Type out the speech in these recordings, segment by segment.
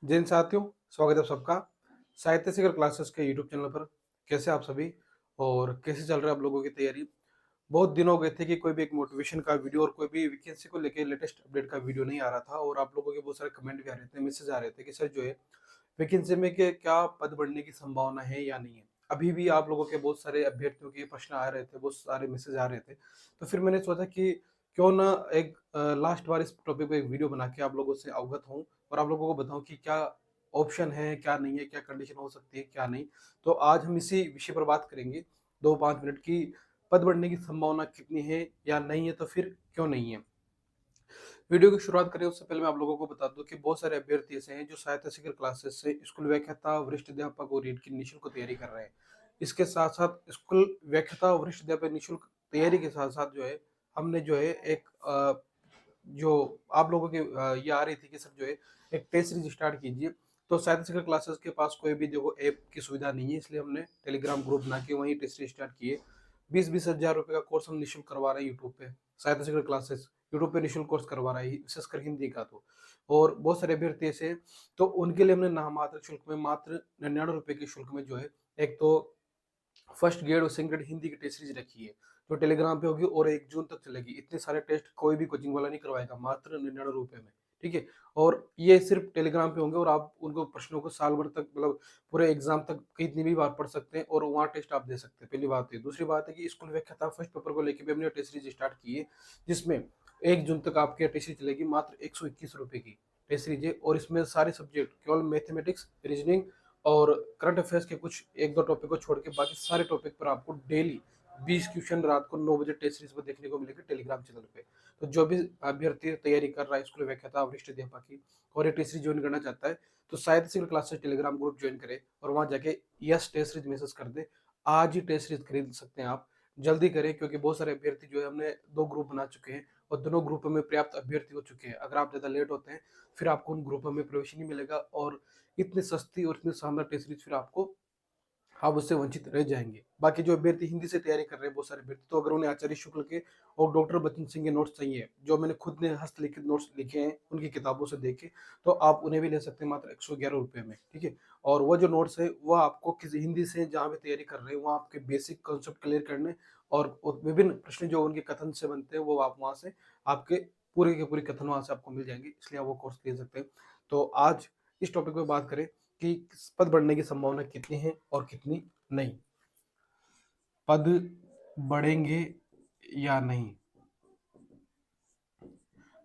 जय हिंद साथियों, स्वागत है सबका साहित्य शिखर क्लासेस के यूट्यूब चैनल पर। कैसे आप सभी और कैसे चल रहा है आप लोगों की तैयारी? बहुत दिन हो गए थे कि कोई भी एक मोटिवेशन का वीडियो और कोई भी वैकेंसी को लेके लेटेस्ट अपडेट का वीडियो नहीं आ रहा था और आप लोगों के बहुत सारे कमेंट भी आ रहे थे, मैसेज आ रहे थे कि सर जो है वैकेंसी में के क्या पद बढ़ने की संभावना है या नहीं है। अभी भी आप लोगों के बहुत सारे अभ्यर्थियों के प्रश्न आ रहे थे, बहुत सारे मैसेज आ रहे थे। तो फिर मैंने सोचा कि क्यों ना एक लास्ट बार इस टॉपिक पे एक वीडियो बना के आप लोगों से अवगत हूँ और आप लोगों को बताऊं कि क्या ऑप्शन है, क्या नहीं है, क्या कंडीशन हो सकती है, क्या नहीं। तो आज हम इसी विषय पर बात करेंगे 2-5 मिनट की। पद बढ़ने की संभावना कितनी है या नहीं है, तो फिर क्यों नहीं है। वीडियो की शुरुआत करें उससे पहले मैं आप लोगों को बता दूं कि बहुत सारे अभ्यर्थी ऐसे हैं जो साहित्य शिखर क्लासेस से स्कूल व्याख्याता, वरिष्ठ अध्यापक और रीट की निःशुल्क तैयारी कर रहे हैं। इसके साथ साथ स्कूल व्याख्याता, वरिष्ठ अध्यापक निःशुल्क तैयारी के साथ साथ जो है हमने जो है एक जो आप लोगों के ये आ रही थी कि सर जो है एक टेस्ट सीरीज स्टार्ट कीजिए। तो साहित्य शिखर क्लासेस के पास कोई भी देखो ऐप की सुविधा नहीं है, इसलिए हमने टेलीग्राम ग्रुप बना के वहीं टेस्ट सीरीज स्टार्ट किए। 20-20 हजार रुपए का कोर्स हम निःशुल्क करवा रहे हैं यूट्यूब पे। साहित्य शिखर क्लासेस यूट्यूब पे निःशुल्क कोर्स करवा रहा है, विशेषकर हिंदी का। तो और बहुत सारे अभ्यर्थी ऐसे हैं, तो उनके लिए हमने नाममात्र शुल्क में, मात्र 99 रुपए के शुल्क में जो है एक तो फर्स्ट ग्रेड और सेकंड ग्रेड हिंदी की टेस्ट सीरीज रखी है, जो टेलीग्राम पे होगी और 1 जून तक चलेगी। इतने सारे टेस्ट कोई भी कोचिंग वाला नहीं करवाएगा, मात्र 99 रुपए में। ठीक है। और ये सिर्फ टेलीग्राम पे होंगे और आप उनको प्रश्नों को साल भर तक, मतलब पूरे एग्जाम तक कितनी भी बार पढ़ सकते हैं और वहाँ टेस्ट आप दे सकते हैं। पहली बात है। दूसरी बात है कि स्कूल व्याख्याता फर्स्ट पेपर को लेकर भी हमने टेस्ट सीरीज स्टार्ट की है, जिसमें 1 जून तक आपकी टेस्ट सीरीज चलेगी। मात्र 121 रुपए की टेस्ट सीरीज है और इसमें सारे सब्जेक्ट, केवल मैथमेटिक्स, रीजनिंग और करंट अफेयर्स के कुछ 1-2 टॉपिक को छोड़ के बाकी सारे टॉपिक पर आपको डेली 20 क्वेश्चन रात को 9 बजे टेस्ट सीरीज पर देखने को मिलेगी टेलीग्राम चैनल पे। तो जो भी अभ्यर्थी तैयारी कर रहा है स्कूल व्याख्याता, वरिष्ठ अध्यापक की, और ये टेस्ट सीरीज ज्वाइन करना चाहता है, तो शायद civil classes Telegram group join करे और वहां जाके यस टेस्ट सीरीज मैसेज कर दे। आज ही टेस्ट सीरीज खरीद सकते हैं आप। जल्दी करें, क्योंकि बहुत सारे अभ्यर्थी जो है, हमने 2 ग्रुप बना चुके हैं और दोनों ग्रुप में पर्याप्त अभ्यर्थी हो चुके हैं। अगर आप ज्यादा लेट होते हैं फिर आपको उन ग्रुपों में प्रवेश नहीं मिलेगा और इतनी सस्ती और इतनी शानदार टेस्ट सीरीज फिर आपको, आप उससे वंचित रह जाएंगे। बाकी जो अभ्यर्थी हिंदी से तैयारी कर रहे हैं, बहुत सारे अभ्यर्थी, तो अगर उन्हें आचार्य शुक्ल के और डॉक्टर बचन सिंह के नोट्स चाहिए, जो मैंने खुद ने हस्तलिखित नोट्स लिखे हैं उनकी किताबों से देखे, तो आप उन्हें भी ले सकते हैं मात्र 111 रुपए में। ठीक है। और वो जो नोट्स है वह आपको किसी हिंदी से जहाँ भी तैयारी कर रहे हैं वहाँ आपके बेसिक कॉन्सेप्ट क्लियर करने और विभिन्न प्रश्न जो उनके कथन से बनते हैं वो आप वहाँ से, आपके पूरे के पूरे कथन वहाँ से आपको मिल जाएंगे, इसलिए आप वो कोर्स ले सकते हैं। तो आज इस टॉपिक पे बात करें कि पद बढ़ने की संभावना कितनी है और कितनी नहीं। पद बढ़ेंगे या नहीं,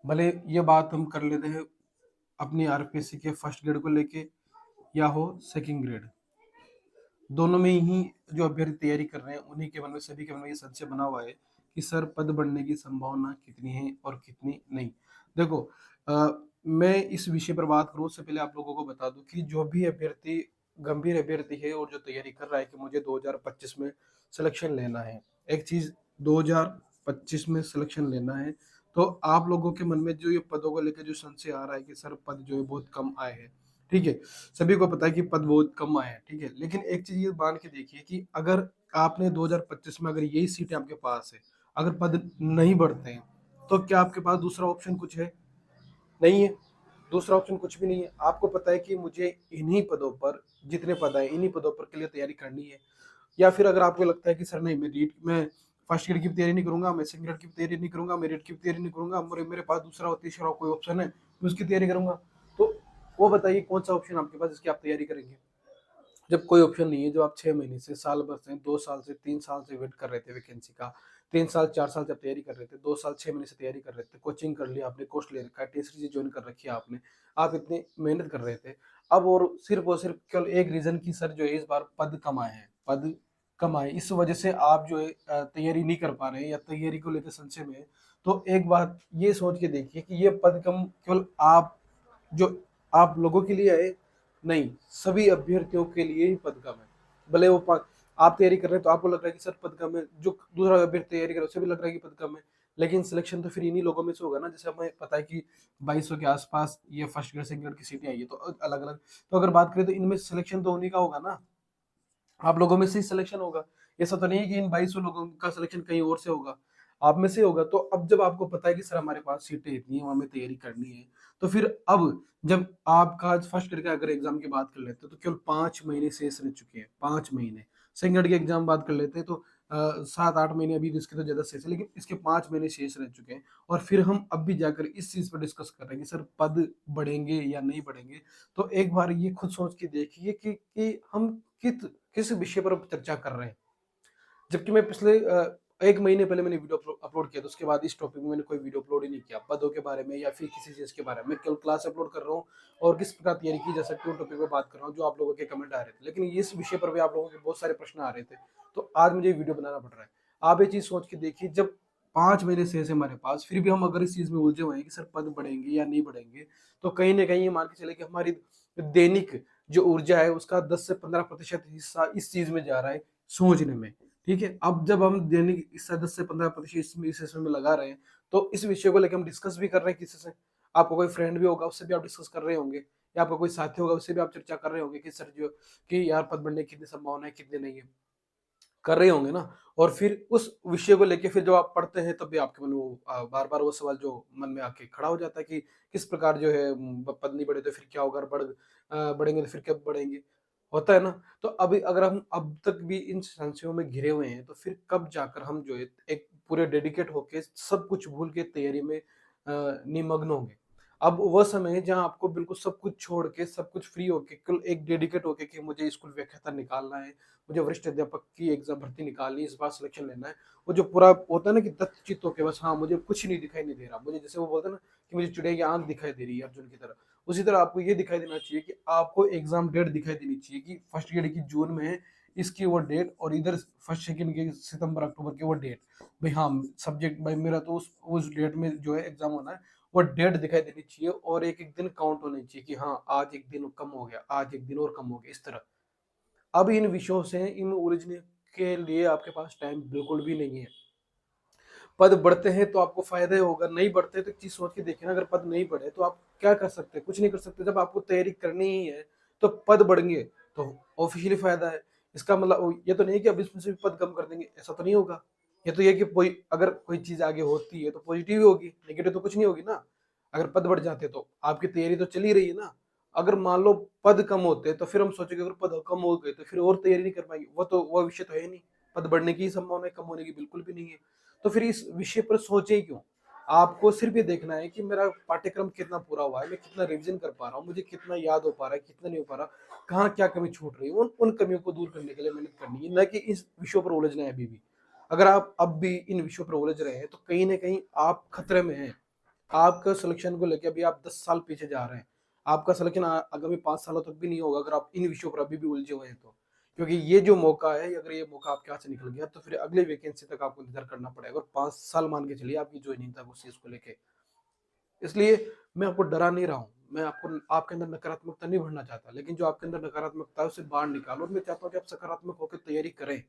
भले ये बात हम कर लेते हैं अपनी आरपीएससी के फर्स्ट ग्रेड को लेके या हो सेकंड ग्रेड, दोनों में ही जो अभ्यर्थी तैयारी कर रहे हैं उन्हीं के मन में, सभी के मन में ये संशय बना हुआ है कि सर पद बढ़ने की संभावना कितनी है और कितनी नहीं। देखो, मैं इस विषय पर बात करूं उससे पहले आप लोगों को बता दूं कि जो भी अभ्यर्थी गंभीर अभ्यर्थी है और जो तैयारी कर रहा है कि मुझे 2025 में सिलेक्शन लेना है, एक चीज, 2025 में सिलेक्शन लेना है, तो आप लोगों के मन में जो ये पदों को लेकर जो संशय आ रहा है कि सर पद जो है बहुत कम आए हैं। ठीक है। सभी को पता है कि पद बहुत कम आए हैं। ठीक है। लेकिन एक चीज ये मान के देखिए कि अगर आपने 2025 में अगर यही सीटें आपके पास है, अगर पद नहीं बढ़ते हैं, तो क्या आपके पास दूसरा ऑप्शन कुछ है? नहीं है। दूसरा ऑप्शन कुछ भी नहीं है। आपको पता है कि मुझे इन्हीं पदों पर, जितने पद है इन्हीं पदों पर के लिए तैयारी करनी है। या फिर अगर आपको लगता है कि सर नहीं, मैं फर्स्ट ग्रेड की तैयारी नहीं करूंगा, मैं सेकंड ग्रेड की तैयारी नहीं करूंगा, मैं रीट की तैयारी नहीं करूंगा, मेरे पास दूसरा और तीसरा कोई ऑप्शन है, मैं उसकी तैयारी करूंगा, तो वो बताइए कौन सा ऑप्शन आपके पास जिसकी आप तैयारी करेंगे। जब कोई ऑप्शन नहीं है, जो आप 6 महीने से, साल भर से, 2 साल से, 3 साल से वेट कर रहे थे वैकेंसी का, 3 साल 4 साल से आप तैयारी कर रहे थे, 2 साल 6 महीने से तैयारी कर रहे थे, कोचिंग कर लिया आपने, कोर्स ले रखा है, टेस्ट सीरीज ज्वाइन कर रखी है आपने, आप इतनी मेहनत कर रहे थे, अब और सिर्फ केवल एक रीजन की सर जो है इस बार पद कम आए हैं, पद कम आए, इस वजह से आप जो है तैयारी नहीं कर पा रहे हैं या तैयारी को लेकर संशय में है। तो एक बात ये सोच के देखिए कि ये पद कम केवल आप, जो आप लोगों के लिए है, नहीं, सभी अभ्यर्थियों के लिए ही पद कम है। भले आप तैयारी कर रहे हैं तो आपको लग रहा है कि सर पद कम है, जो दूसरा अभ्यर्थी तैयारी कर रहा है उसे भी लग रहा है कि पद कम है, लेकिन सिलेक्शन तो फिर इन्हीं लोगों में से होगा ना। जैसे हमें पता है कि 2200 के आसपास ये फर्स्ट ग्रेड सेकंड ग्रेड की सीटें आई है, तो अलग अलग, तो अगर बात करें तो इनमें सिलेक्शन तो उन्हीं का होगा ना, आप लोगों में से ही सिलेक्शन होगा। ऐसा तो नहीं है कि इन 2200 लोगों का सिलेक्शन कहीं और से होगा। आप में से होगा। तो अब जब आपको पता है कि सर हमारे पास सीटें इतनी हैं, हमें तैयारी करनी है, तो फिर अब जब आपका फर्स्ट ईयर का अगर एग्जाम की बात कर लेते हैं तो केवल 5 महीने शेष रह चुके हैं, 5 महीने। सेकंड ईयर की एग्जाम बात कर लेते हैं तो 7-8 महीने अभी इसके तो ज्यादा शेष है, लेकिन इसके 5 महीने शेष रह चुके हैं। और फिर हम अब भी जाकर इस चीज पर डिस्कस कर रहे हैं कि सर पद बढ़ेंगे या नहीं बढ़ेंगे। तो एक बार ये खुद सोच के देखिए कि हम किस किस विषय पर अब चर्चा कर रहे हैं। जबकि मैं पिछले 1 महीने पहले मैंने वीडियो अपलोड किया था, उसके बाद इस टॉपिक में मैंने कोई वीडियो अपलोड ही नहीं किया, पदों के बारे में या फिर किसी चीज़ के बारे में। मैं केवल क्लास अपलोड कर रहा हूँ और किस प्रकार तैयारी की जा सकती है उन टॉपिक पे बात कर रहा हूँ, जो आप लोगों के कमेंट आ रहे थे। लेकिन इस विषय पर भी आप लोगों के बहुत सारे प्रश्न आ रहे थे, तो आज मुझे वीडियो बनाना पड़ रहा है। आप ये चीज़ सोच के देखिए, जब 5 महीने शेष है हमारे पास, फिर भी हम अगर इस चीज़ में उलझे हुए हैं कि सर पद बढ़ेंगे या नहीं बढ़ेंगे, तो कहीं न कहीं ये मान के चले कि हमारी दैनिक जो ऊर्जा है उसका 10 से 15% हिस्सा इस चीज़ में जा रहा है, सोचने में। ठीक है? अब जब हम दैनिक हिस्सा 10 से 15% इस विषय में लगा रहे हैं, तो इस विषय को लेके हम डिस्कस भी कर रहे हैं किसी से। आपका कोई फ्रेंड भी होगा, उससे भी आप डिस्कस कर रहे होंगे, या आपका कोई साथी होगा, उससे भी आप चर्चा कर रहे होंगे कि सर जो कि यार पद बढ़ने की कितनी संभावना है, कितनी नहीं है। कर रहे होंगे ना। और फिर उस विषय को लेके फिर जब आप पढ़ते हैं तब भी आपके मन में वो बार-बार वो सवाल जो मन में आके खड़ा हो जाता है कि किस प्रकार जो है पद नहीं बढ़े तो फिर क्या होगा? बढ़ेंगे तो फिर कब बढ़ेंगे? होता है ना? तो अभी अगर हम अब तक भी इन संशयों में घिरे हुए हैं, तो फिर कब जाकर हम जो है एक पूरे डेडिकेट होके सब कुछ भूल के तैयारी में निमग्न होंगे। अब वो समय है जहाँ आपको बिल्कुल सब कुछ छोड़ के, सब कुछ फ्री होके, केवल एक डेडिकेट होके कि मुझे स्कूल व्याख्याता निकालना है, मुझे वरिष्ठ अध्यापक की एग्जाम भर्ती निकालनी है, इस बार सिलेक्शन लेना है। वो जो पूरा होता है ना कि दत्तचित्त होके बस हाँ, मुझे कुछ नहीं दिखाई नहीं दे रहा। मुझे जैसे वो बोलते हैं ना कि मुझे चिड़िया की आँख दिखाई दे रही है अर्जुन की तरह। उसी तरह आपको ये दिखाई देना चाहिए कि आपको एग्जाम डेट दिखाई देनी चाहिए कि फर्स्ट ईयर की जून में है, इसकी वो डेट, और इधर फर्स्ट सेकंड की सितंबर अक्टूबर की वो डेट। भाई हाँ, सब्जेक्ट भाई मेरा तो उस डेट में जो है एग्जाम होना है, वो डेट दिखाई देनी चाहिए और एक-एक दिन काउंट होनी चाहिए कि हाँ, आज एक दिन कम हो गया, आज एक दिन और कम हो गया, इस तरह। अब इन विषयों से इन उलझने के लिए आपके पास टाइम बिल्कुल भी नहीं है। पद बढ़ते हैं तो आपको फायदा ही होगा, नहीं बढ़ते तो एक चीज सोच के देखिए ना, अगर पद नहीं बढ़े तो आप क्या कर सकते हैं? कुछ नहीं कर सकते। जब आपको तैयारी करनी ही है तो पद बढ़ेंगे तो ऑफिशियली फायदा है। इसका मतलब ये तो नहीं कि अब इसमें से भी पद कम कर देंगे, ऐसा तो नहीं होगा। ये तो ये कि कोई अगर कोई चीज आगे होती है तो पॉजिटिव ही होगी, नेगेटिव तो कुछ नहीं होगी ना। अगर पद बढ़ जाते तो आपकी तैयारी तो चली रही है ना। अगर मान लो पद कम होते तो फिर हम सोचेंगे अगर पद कम हो गए तो फिर और तैयारी नहीं कर पाएंगे, वो तो वो विषय तो है ही नहीं। पद बढ़ने की संभावना है, कम होने की बिल्कुल भी नहीं है। तो फिर इस विषय पर सोचे ही क्यों? आपको सिर्फ ये देखना है कि मेरा पाठ्यक्रम कितना पूरा हुआ है, मैं कितना रिवीजन कर पा रहा हूँ, मुझे कितना याद हो पा रहा है, कितना नहीं हो पा रहा, कहाँ क्या कमी छूट रही है, उन कमियों को दूर करने के लिए मेहनत करनी है, न कि इस विषयों पर उलझना है अभी भी। अगर आप अब भी इन विषयों पर उलझ रहे हैं तो कहीं न कहीं आप खतरे में हैं। आपका सिलेक्शन को लेके अभी आप 10 साल पीछे जा रहे हैं। आपका सिलेक्शन आगामी 5 सालों तक भी नहीं होगा अगर आप इन विषयों पर अभी भी उलझे हुए हैं तो। क्योंकि ये जो मौका है, अगर ये मौका आपके हाथ से निकल गया तो फिर अगले वैकेंसी तक आपको इंतज़ार करना पड़ेगा, और 5 साल मान के चलिए आपकी जॉइनिंग तक उस चीज़ को लेके। इसलिए मैं आपको डरा नहीं रहा हूँ। मैं आपको आपके अंदर नकारात्मकता नहीं भरना चाहता, लेकिन जो आपके अंदर नकारात्मकता है उसे बाहर निकालो, और मैं चाहता हूँ कि आप सकारात्मक होकर तैयारी करें।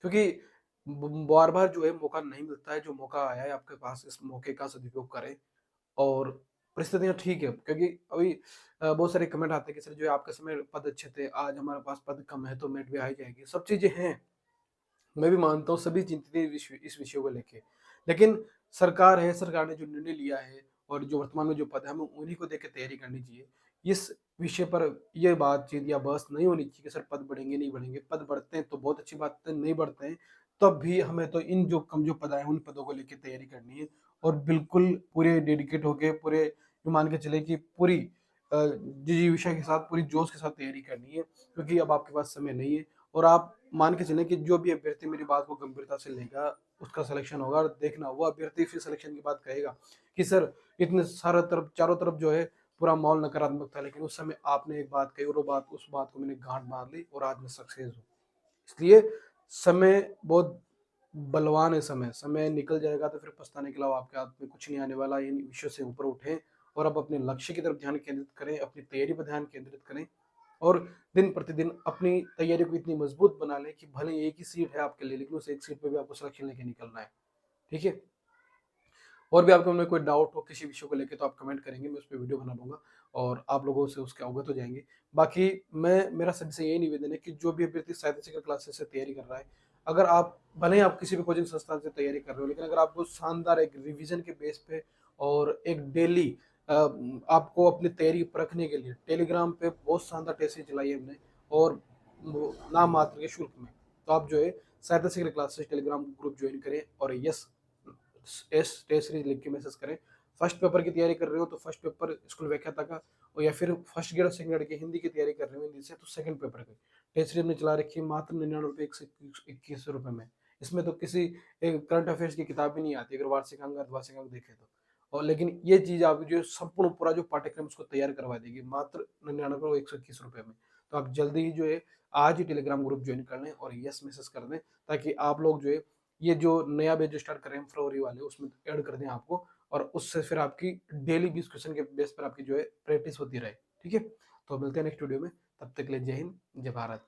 क्योंकि बार-बार जो है मौका नहीं मिलता है, जो मौका आया है आपके पास इस मौके का सदुपयोग करें। और परिस्थितियाँ ठीक है, क्योंकि अभी बहुत सारे कमेंट आते हैं कि सर जो है आपके समय पद अच्छे थे, आज हमारे पास पद कम है तो मेरिट भी आ ही जाएगी। सब चीज़ें हैं, मैं भी मानता हूँ सभी चिंतित हैं इस विषय को लेके। लेकिन सरकार है, सरकार ने जो निर्णय लिया है और जो वर्तमान में जो पद है हमें उन्हीं को देख के तैयारी करनी चाहिए। इस विषय पर ये बातचीत या बहस नहीं होनी चाहिए कि सर पद बढ़ेंगे, नहीं बढ़ेंगे। पद बढ़ते हैं तो बहुत अच्छी बात है, नहीं बढ़ते हैं तब भी हमें तो इन जो कम जो पद आए हैं उन पदों को लेके तैयारी करनी है, और बिल्कुल पूरे डेडिकेट होके पूरे जो मान के चले कि पूरी जिजीविषा के साथ, पूरी जोश के साथ तैयारी करनी है, क्योंकि अब आपके पास समय नहीं है। और आप मान के चलें कि जो भी अभ्यर्थी मेरी बात को गंभीरता से लेगा, उसका सिलेक्शन होगा, और देखना वो अभ्यर्थी फिर सिलेक्शन के बाद कहेगा कि सर इतने सारा तरफ चारों तरफ जो है पूरा माहौल नकारात्मक था, लेकिन उस समय आपने एक बात कही और वो बात उस बात को मैंने गाँठ बाँध ली और आज मैं सक्सेस हूँ। इसलिए समय बहुत बलवान है समय, समय निकल जाएगा तो फिर पछताने के अलावा आपके हाथ में कुछ नहीं आने वाला। इन विषयों से ऊपर उठें और अब अपने लक्ष्य की तरफ ध्यान केंद्रित करें, अपनी तैयारी पर ध्यान केंद्रित करें, और दिन प्रतिदिन अपनी तैयारी को इतनी मजबूत बना लें कि भले एक ही सीट है आपके लिए, लेकिन उस एक सीट पे भी आपको सिलेक्शन लेके निकलना है। ठीक है? और भी आपके मन में कोई डाउट हो किसी विषय को लेके तो आप कमेंट करेंगे, मैं उस पे वीडियो बना दूँगा और आप लोगों से उसके अवगत हो जाएँगे। बाकी मेरा सभी से यही निवेदन है कि जो भी अभ्यर्थी साहित्य शिक्षा क्लासेस से तैयारी कर रहा है, अगर आप भले ही आप किसी भी कोचिंग संस्थान से तैयारी कर रहे हो, लेकिन अगर आपको शानदार एक रिवीजन के बेस पे और एक डेली आपको अपनी तैयारी परखने के लिए टेलीग्राम पे बहुत शानदार टेस्ट सीरीज चलाई है हमने, और नाम मात्र के शुल्क में। तो आप जो है सहायता सीखर क्लासेस टेलीग्राम ग्रुप ज्वाइन करें और यस एस टेस्ट सीरीज लिख के मैसेज करें। फर्स्ट पेपर की तैयारी कर रहे हो तो फर्स्ट पेपर स्कूल व्याख्याता का, और या फिर फर्स्ट ग्रेड और सेकंड ग्रेड की हिंदी की तैयारी कर रहे हो हिंदी से, तो सेकंड पेपर की टेस्ट सीरीज हमने चला रखी है मात्र 99 रुपये 21 रुपये में। इसमें तो किसी एक करंट अफेयर्स की किताब भी नहीं आती अगर वार्षिक अंक अर्धवार्षिक अंक देखें तो। और लेकिन ये चीज आप जो संपूर्ण पूरा जो पाठ्यक्रम उसको तैयार करवा देगी मात्र 99 और 121 रुपये में। तो आप जल्दी ही जो है आज ही टेलीग्राम ग्रुप ज्वाइन कर लें और यस मैसेज कर दें, ताकि आप लोग जो है ये जो नया बैच जो स्टार्ट कर रहे हैं फरवरी वाले उसमें ऐड कर दें आपको, और उससे फिर आपकी डेली 20 क्वेश्चन के बेस पर आपकी जो है प्रैक्टिस होती रहे। ठीक है, तो मिलते हैं नेक्स्ट वीडियो में, तब तक के लिए जय हिंद जय भारत।